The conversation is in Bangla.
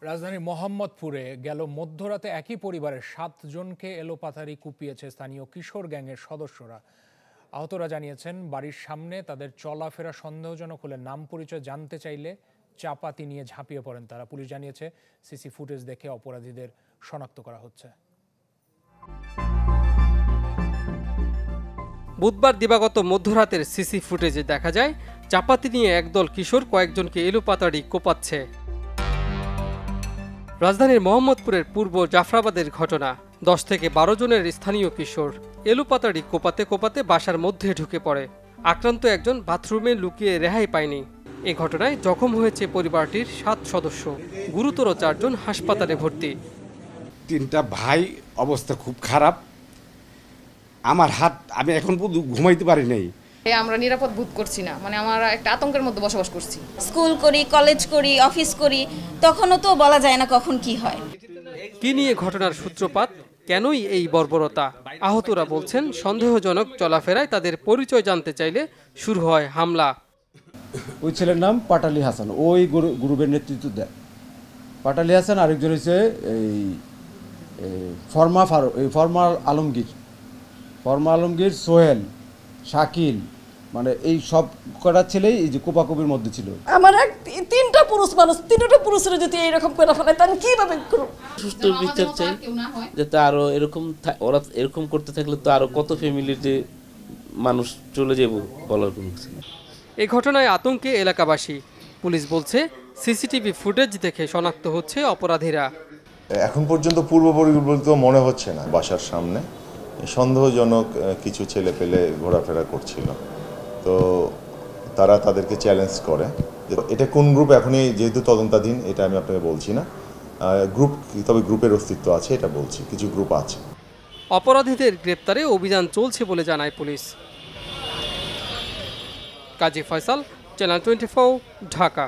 রাজধানীর মোহাম্মদপুরে গেল মধ্যরাতে একই পরিবারের ৭ জনকে এলোপাথারি কুপিয়েছে স্থানীয় কিশোর গ্যাংয়ের সদস্যরা। আহতরা জানিয়েছেন, বাড়ির সামনে তাদের চলাফেরা সন্দেহজনক হলে নাম পরিচয় জানতে চাইলে চাপাতি নিয়ে ঝাঁপিয়ে পড়েন তারা। পুলিশ জানিয়েছে, সিসি ফুটেজ দেখে অপরাধীদের শনাক্ত করা হচ্ছে। বুধবার দিবাগত মধ্যরাতের সিসি ফুটেজে দেখা যায়, চাপাতি নিয়ে একদল কিশোর কয়েকজনকে এলোপাতাড়ি কোপাচ্ছে। রাজধানীর মোহাম্মদপুরের পূর্ব জাফরাবাদের ঘটনা। 10 থেকে 12 জনের স্থানীয় কিশোর এলোপাতাড়ি কোপাতে কোপাতে বাসার মধ্যে ঢুকে পড়ে। আক্রান্ত একজন বাথরুমে লুকিয়ে রেহাই পায়নি। এ ঘটনায় জখম হয়েছে পরিবারটির 7 সদস্য। গুরুতর 4 জন হাসপাতালে ভর্তি। 3টা ভাই অবস্থা খুব খারাপ। আমার হাত আমি এখন ঘুমাইতে পারি নাই। আমরা নিরাপদ বোধ করছি না, মানে আমরা একটা আতঙ্কের মধ্যে বসবাস করছি। স্কুল করি, কলেজ করি, অফিস করি, তখনও তো বলা যায় না কখন কি হয়। কি নিয়ে ঘটনার সূত্রপাত, কেনই এই বর্বরতা? আহতরা বলছেন, সন্দেহজনক চলাফেরায় তাদের পরিচয় জানতে চাইলে শুরু হয় হামলা। ওই ছেলের নাম পাটালি হাসান, ওই গ্রুপের নেতৃত্ব দেয়। পাটালি হাসান, আরেকজন হচ্ছে এই ফরমা আলমগীর, সোহেল, শাকিল, মানে এই সব কটা ছেলেই এই যে কোপাকুপির মধ্যে ছিল। আমার 3টা পুরুষ মানুষ, 3টা পুরুষের যদি এরকম করে ফেলে তাহলে কিভাবে করব? সুষ্ঠু বিচার চাই, যাতে আরো ওরা এরকম করতে থাকলে তো আরো কত ফ্যামিলিতে মানুষ চলে যাব বলার কোনো কিছু নেই। এই ঘটনায় আতঙ্কে এলাকাবাসী। পুলিশ বলছে, সিসিটিভি ফুটেজ দেখে শনাক্ত হচ্ছে অপরাধীরা। এখন পর্যন্ত পূর্ব পরিকল্পিত মনে হচ্ছে না। বাসার সামনে সন্দেহজনক কিছু ছেলে পেলে ঘোরাফেরা করছিল, তো তারা তাদেরকে চ্যালেঞ্জ করে। এটা কোন গ্রুপ এখনই যেহেতু তদন্তাধীন, এটা আমি আপনাকে বলছি না। তবে গ্রুপের অস্তিত্ব আছে, এটা বলছি, কিছু গ্রুপ আছে। অপরাধীদের গ্রেপ্তারে অভিযান চলছে বলে জানায় পুলিশ। কাজী ফয়সাল, চ্যানেল 24, ঢাকা।